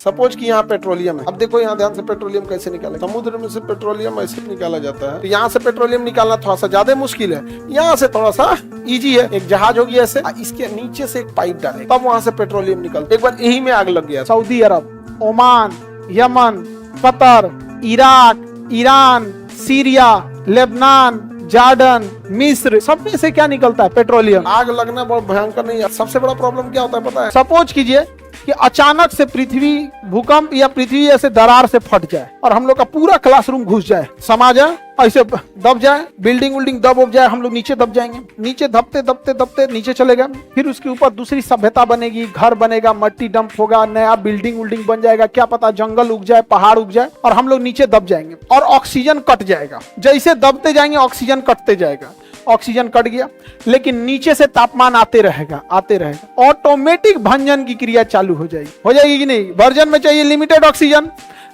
Suppose कि यहाँ petroleum है। अब देखो यहाँ ध्यान से पेट्रोलियम कैसे निकाले। समुद्र में से पेट्रोलियम ऐसे निकाला जाता है। तो यहाँ से पेट्रोलियम निकालना थोड़ा सा ज्यादा मुश्किल है, यहाँ से थोड़ा सा इजी है। एक जहाज होगी ऐसे, इसके नीचे से एक पाइप डाले तब वहां से पेट्रोलियम निकलता। एक बार यही में आग लग गया। Saudi Arab, Oman, Yemen, Qatar, Iraq, Iran, Syria, Lebanon, Jordan, मिस्र, सब में से क्या निकलता है? पेट्रोलियम। आग लगना बहुत भयंकर नहीं है। सबसे बड़ा प्रॉब्लम क्या होता है पता है? सपोज कीजिए कि अचानक से पृथ्वी भूकंप या पृथ्वी ऐसे दरार से फट जाए और हम लोग का पूरा क्लासरूम घुस जाए, समा जाए, ऐसे दब जाए, बिल्डिंग विल्डिंग दब जाए, हम लोग नीचे दब जाएंगे। नीचे दबते दबते दबते नीचे चले गए। फिर उसके ऊपर दूसरी सभ्यता बनेगी, घर बनेगा, मट्टी डंप होगा, नया बिल्डिंग विल्डिंग बन जाएगा, क्या पता जंगल उग जाए, पहाड़ उग जाए और हम लोग नीचे दब जाएंगे और ऑक्सीजन कट जाएगा। जैसे दबते जाएंगे ऑक्सीजन कटते जाएगा। ऑक्सीजन कट गया, लेकिन नीचे से तापमान आते रहेगा आते रहेगा। ऑटोमेटिक भंजन की क्रिया चालू हो जाएगी कि नहीं? भर्जन में चाहिए लिमिटेड ऑक्सीजन,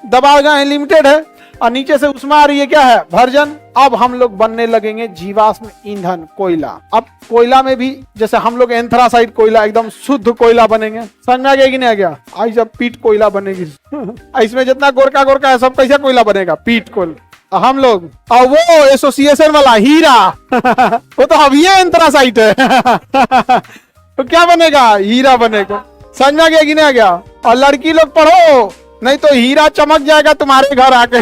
दबाव लिमिटेड है और नीचे से उसमें आ रही है क्या है? भर्जन। अब हम लोग बनने लगेंगे जीवाश्म ईंधन, कोयला। अब कोयला में भी जैसे हम लोग एंथ्रासाइड कोयला, एकदम शुद्ध कोयला बनेंगे। समझ में आ गया कि नहीं आ गया? आज जब पीट कोयला बनेगी इसमें जितना गोरका गोरका है सब कैसा कोयला बनेगा? पीट कोयला। हम लोग और वो एसोसिएशन वाला हीरा वो तो अभी एंथ्रासाइट है तो क्या बनेगा? हीरा बनेगा। समझ में आ गया कि नहीं आ गया? और लड़की लोग पढ़ो, नहीं तो हीरा चमक जाएगा तुम्हारे घर आके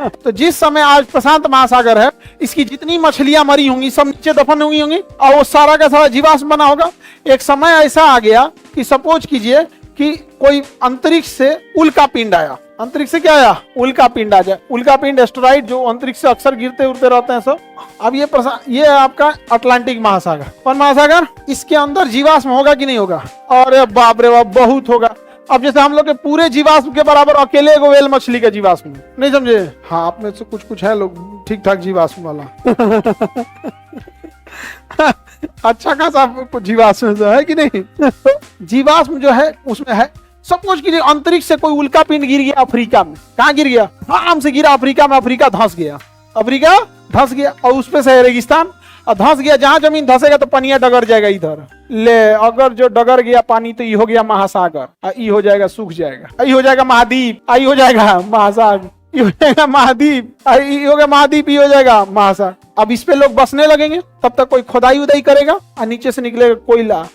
तो जिस समय आज प्रशांत महासागर है, इसकी जितनी मछलियां मरी होंगी सब नीचे दफन हुई होंगी और वो सारा का सारा जीवाश्म बना होगा। एक समय ऐसा आ गया कि सपोज कीजिए कि कोई अंतरिक्ष से उल्का पिंड आया। अंतरिक्ष से क्या आया? उल्का पिंड आ जाए। उल्का पिंड एस्टेरॉइड जो अंतरिक्ष से अक्सर गिरते उड़ते रहते हैं सब। अब ये आपका अटलांटिक महासागर, कौन महासागर? इसके अंदर जीवाश्म होगा कि नहीं होगा? अरे बाप रे बाप, बहुत होगा। अब जैसे हम लोग के पूरे जीवाश्म के बराबर अकेले एगो व्हेल मछली के जीवाश्म नहीं, समझे? हाँ, आप में से कुछ है लोग ठीक ठाक जीवाश्म वाला अच्छा खासा जीवाश्म है कि नहीं जीवाश्म जो है उसमें है। सपोज कीजिए अंतरिक्ष से कोई उल्का पिंड गिर गया अफ्रीका में। कहाँ गिर गया? आराम से गिरा अफ्रीका में। अफ्रीका धंस गया, अफ्रीका धंस गया और उसपे से रेगिस्तान और धंस गया। जहां जमीन धंसेगा तो पानी डगर जाएगा इधर। ले, अगर जो डगर गया पानी तो ये हो गया महासागर, ये हो जाएगा सूख जाएगा, ये हो जाएगा महाद्वीप, ये हो जाएगा महासागर, ये हो जाएगा महाद्वीप, ये हो गया महाद्वीप, ये हो जाएगा महासागर। अब इस पे लोग बसने लगेंगे, तब तक कोई खुदाई उदाई करेगा और नीचे से निकलेगा कोयला,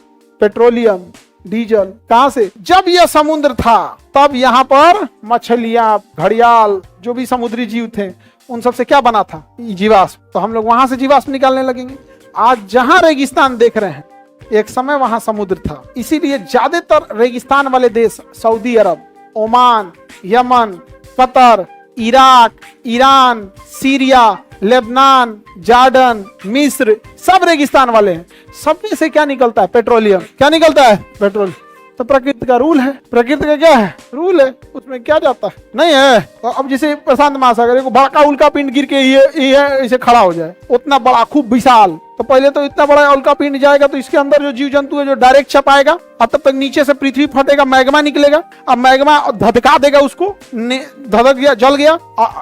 पेट्रोलियम, डीजल। कहां से? जब यह समुद्र था तब यहाँ पर मछलियां, घड़ियाल, जो भी समुद्री जीव थे उन सब से क्या बना था? जीवाश्म। तो हम लोग वहां से जीवाश्म निकालने लगेंगे। आज जहां रेगिस्तान देख रहे हैं, एक समय वहां समुद्र था। इसीलिए ज्यादातर रेगिस्तान वाले देश Saudi Arab, Oman, Yemen, Qatar, Iraq, Iran, Syria, Lebanon, Jordan, मिस्र, सब रेगिस्तान वाले हैं। सब में से क्या निकलता है? पेट्रोलियम। क्या निकलता है? पेट्रोल। तो प्रकृति का रूल है। प्रकृति का क्या है? रूल है। उसमें क्या जाता है? नहीं है। और अब जैसे प्रशांत महासागर को बड़ा उल्का पिंड गिर के ये इसे खड़ा हो जाए, उतना बड़ा खूब विशाल, तो पहले तो इतना बड़ा उल्का पिंड जाएगा तो इसके अंदर जो जीव जंतु है जो डायरेक्ट छपाएगा और तब तक नीचे से पृथ्वी फटेगा, मैग्मा निकलेगा। अब मैग्मा धधका देगा उसको, धधक गया, जल गया।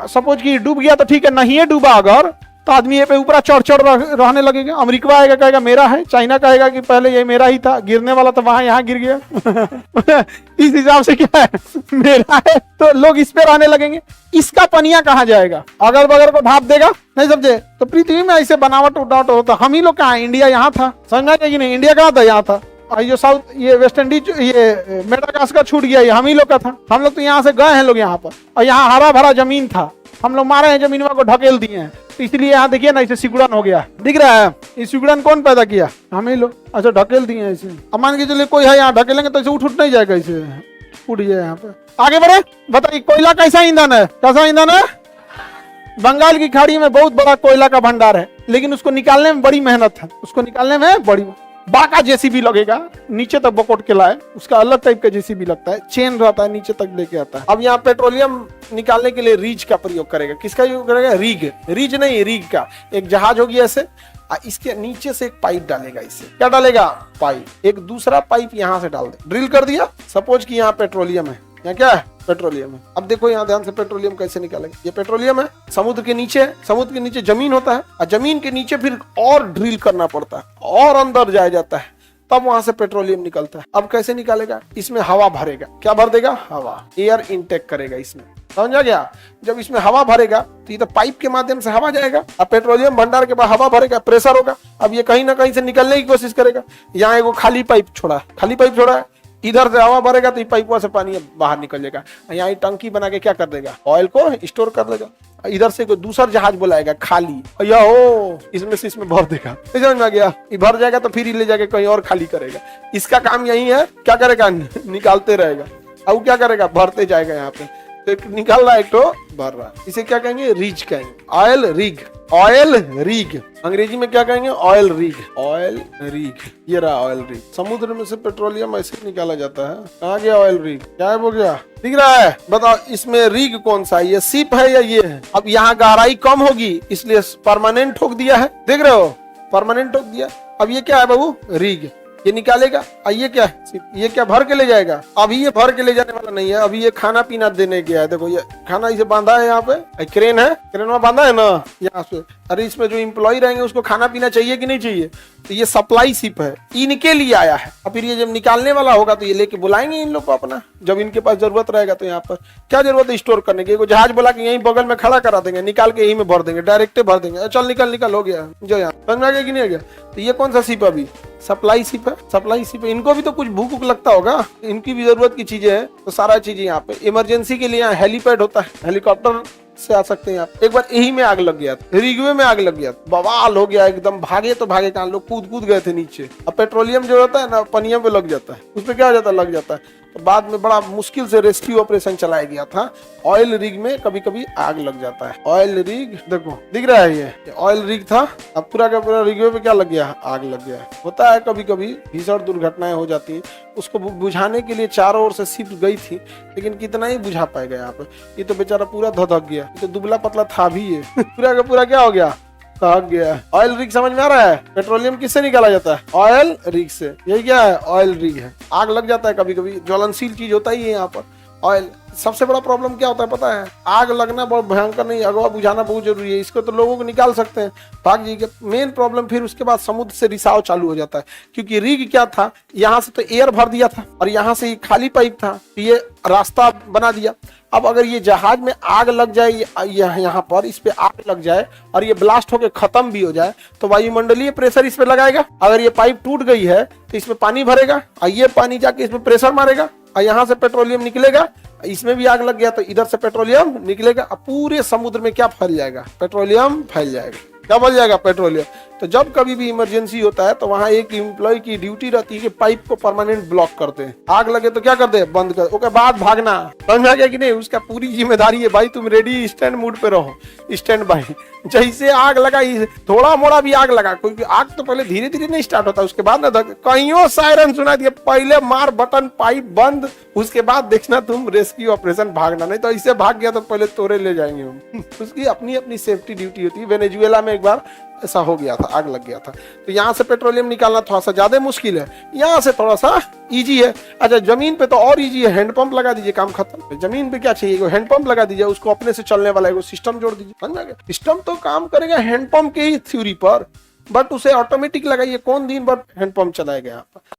सपोज कि डूब गया तो ठीक है, नहीं है डूबा अगर तो आदमी ये पे ऊपर चढ़ चढ़ रहने लगेगा। अमेरिका आएगा, कहेगा मेरा है। चाइना कहेगा कि पहले ये मेरा ही था, गिरने वाला तो वहां यहाँ गिर गया इस हिसाब से क्या है? मेरा है। तो लोग इस पे रहने लगेंगे। इसका पनिया कहाँ जाएगा? अगल बगल को ढाप देगा, नहीं समझे? तो पृथ्वी में ऐसे बनावट उठावट होता। हम ही लोग कहाँ? इंडिया यहाँ था, समझा कि नहीं? इंडिया कहाँ था? यहाँ था। ये साउथ, ये वेस्ट इंडीज, ये मेडागास्कर छूट गया, ये हम ही लोग का था। हम लोग तो यहाँ से गए हैं लोग यहाँ पर, और यहाँ हरा भरा जमीन था, हम लोग मारे हैं, जमीन को ढकेल दिए हैं। तो इसलिए यहाँ देखिए ना, इसे सिकुड़न हो गया, दिख रहा है? ये सिकुड़न कौन पैदा किया? हम ही लोग। अच्छा, ढकेल दिए हैं इसे। अब मान के चलिए कोई है यहाँ, ढकेलेंगे तो इसे उठ नहीं जाएगा, इसे उठ जाए यहाँ पे। आगे बढ़े, बताइए कोयला कैसा ईंधन है? कैसा ईंधन है? बंगाल की खाड़ी में बहुत बड़ा कोयला का भंडार है, लेकिन उसको निकालने में बड़ी मेहनत है। उसको निकालने में बड़ी बाका जेसीबी लगेगा, नीचे तक बकोट के लाए, उसका अलग टाइप का जेसीबी लगता है, चेन रहता है, नीचे तक लेके आता है। अब यहाँ पेट्रोलियम निकालने के लिए रीज का प्रयोग करेगा। किसका यूज करेगा? रीज नहीं, रीग का। एक जहाज होगी ऐसे, इसके नीचे से एक पाइप डालेगा। इसे क्या डालेगा? पाइप। एक दूसरा पाइप यहाँ से डाल दे, ड्रिल कर दिया। सपोज कि यहाँ पेट्रोलियम है, यहाँ क्या है? पेट्रोलियम है। अब देखो यहाँ ध्यान से पेट्रोलियम कैसे निकालेंगे। ये पेट्रोलियम है, समुद्र के नीचे है, समुद्र के नीचे जमीन होता है और जमीन के नीचे फिर और ड्रिल करना पड़ता है और अंदर जाया जाता है, तब वहां से पेट्रोलियम निकलता है। अब कैसे निकालेगा, इसमें हवा भरेगा, क्या भर देगा, हवा, एयर इनटेक करेगा इसमें, समझा गया। जब इसमें हवा भरेगा तो ये तो पाइप के माध्यम से हवा जाएगा, अब पेट्रोलियम भंडार के बाद हवा भरेगा, प्रेशर होगा, अब ये कहीं ना कहीं से निकलने की कोशिश करेगा। यहाँ एगो खाली पाइप छोड़ा है, इधर से हवा भरेगा तो ये पाइप से पानी बाहर निकल जाएगा। यहाँ टंकी बना के क्या कर देगा, ऑयल को स्टोर कर देगा। इधर से कोई दूसरा जहाज बुलाएगा खाली, या हो इसमें से इसमें भर देगा, समझ में आ गया। ये भर जाएगा तो फिर ले जाके कहीं और खाली करेगा। इसका काम यही है, क्या करेगा, निकालते रहेगा। अब क्या करेगा, भरते जाएगा। यहाँ पे तो एक निकाल रहा है, एक तो भर रहा है। इसे क्या कहेंगे, रिज कहेंगे, ऑयल रिग, ऑयल रिग अंग्रेजी में क्या कहेंगे, ऑयल रिग, ऑयल रिग। ये रहा ऑयल रिग। समुद्र में से पेट्रोलियम ऐसे निकाला जाता है। कहाँ गया ऑयल रिग, क्या है वो गया, दिख रहा है, बताओ इसमें रिग कौन सा है, ये शिप है या ये है। अब यहाँ गहराई कम होगी इसलिए परमानेंट ठोक दिया है, देख रहे हो, परमानेंट ठोक दिया। अब ये क्या है बाबू, रिग, ये निकालेगा। ये क्या है, ये क्या भर के ले जाएगा। अभी ये भर के ले जाने वाला नहीं है, अभी ये खाना पीना देने गया है। देखो ये खाना इसे बांधा है, यहाँ पे क्रेन है, क्रेन में बांधा है ना यहाँ से। अरे इसमें जो एम्प्लॉय रहेंगे उसको खाना पीना चाहिए कि नहीं चाहिए, तो ये सप्लाई शिप है, इनके लिए आया है। और फिर ये जब निकालने वाला होगा तो ये लेके बुलाएंगे इन लोग को अपना, जब इनके पास जरूरत रहेगा। तो यहाँ पर क्या जरूरत है स्टोर करने की, जहाज बुला के यहीं बगल में खड़ा करा देंगे, निकाल के यहीं में भर देंगे, डायरेक्ट भर देंगे, चल निकल निकल, हो गया जो यहाँ, समझ में आ गया कि नहीं आ गया। तो ये कौन सा शिप अभी, सप्लाई शिप है, सप्लाई शिप है। इनको भी तो कुछ भूख भूख लगता होगा, इनकी भी जरूरत की चीजें है। तो सारा चीजें यहाँ पे इमरजेंसी के लिए यहाँ हेलीपैड होता है, हेलीकॉप्टर से आ सकते हैं आप। एक बार यही में आग लग गया, रिगवे में आग लग गया, बवाल हो गया एकदम। भागे तो भागे कहाँ, लोग कूद कूद गए थे नीचे। अब पेट्रोलियम जो होता है ना, पनिया पे लग जाता है, उसमें क्या हो जाता है, लग जाता है। तो बाद में बड़ा मुश्किल से रेस्क्यू ऑपरेशन चलाया गया था। ऑयल रिग में कभी कभी आग लग जाता है। ऑयल रिग देखो दिख रहा है, ये ऑयल रिग था। अब पूरा का पूरा रिगवे पे क्या लग गया, आग लग गया। होता है कभी कभी, भीषण दुर्घटनाएं हो जाती है। उसको बुझाने के लिए चारों ओर से शिप गई थी, लेकिन कितना ही बुझा पाएगा यहाँ पे। ये तो बेचारा पूरा धधक गया, ये तो दुबला पतला था भी ये पूरा का पूरा क्या हो गया, थक गया। ऑयल रिग समझ में आ रहा है, पेट्रोलियम किससे निकाला जाता है, ऑयल रिग से। यही क्या है, ऑयल रिग है। आग लग जाता है कभी कभी, ज्वलनशील चीज होता ही है यहाँ पर ऑयल। सबसे बड़ा प्रॉब्लम क्या होता है पता है, आग लगना बहुत भयंकर नहीं, अगवा बुझाना बहुत जरूरी है। इसको तो लोगों को निकाल सकते हैं भाग जी के। मेन प्रॉब्लम फिर उसके बाद समुद्र से रिसाव चालू हो जाता है, क्योंकि रिग क्या था, यहाँ से तो एयर भर दिया था और यहाँ से खाली पाइप था, ये रास्ता बना दिया। अब अगर ये जहाज में आग लग जाए, यहाँ पर इस पे आग लग जाए और ये ब्लास्ट होकर खत्म भी हो जाए, तो वायुमंडलीय प्रेशर इस पे लगाएगा। अगर ये पाइप टूट गई है तो इसमें पानी भरेगा और ये पानी जाके इसमें प्रेशर मारेगा और यहाँ से पेट्रोलियम निकलेगा। इसमें भी आग लग गया तो इधर से पेट्रोलियम निकलेगा और पूरे समुद्र में क्या फैल जाएगा, पेट्रोलियम फैल जाएगा। क्या बन जाएगा, पेट्रोलियम। तो जब कभी भी इमरजेंसी होता है तो वहां एक एम्प्लॉय की ड्यूटी रहती है कि पाइप को परमानेंट ब्लॉक कर दे। आग लगे तो क्या कर दे, बंद कर, उसके बाद भागना। समझ में आ गया कि नहीं, उसका पूरी जिम्मेदारी है भाई, तुम रेडी स्टैंड मूड पे रहो, स्टैंड बाय। जैसे आग लगा, थोड़ा मोड़ा भी आग लगा, क्योंकि आग तो पहले धीरे धीरे नहीं स्टार्ट होता, उसके बाद ना कहीं सायरन सुना दिया, पहले मार बटन, पाइप बंद, उसके बाद देखना तुम रेस्क्यू ऑपरेशन, भागना। नहीं तो इससे भाग गया तो पहले तोड़े ले जाएंगे हम। उसकी अपनी अपनी सेफ्टी ड्यूटी होती है। वेनेजुएला में एक बार ऐसा हो गया था, आग लग गया था। तो यहाँ से पेट्रोलियम निकालना थोड़ा सा ज्यादा मुश्किल है, यहाँ से थोड़ा सा इजी है। अच्छा जमीन पे तो और इजी है, हैंडपंप लगा दीजिए, काम खत्म। जमीन पे क्या चाहिए, हैंडपंप लगा दीजिए, उसको अपने से चलने वाला एगो सिस्टम जोड़ दीजिए, समझ में आ गया। सिस्टम तो काम करेगा हैंडपंप के ही थ्योरी पर, बट उसे ऑटोमेटिक लगाइए, कौन दिन भर हैंडपंप चलाएगा यहाँ पर।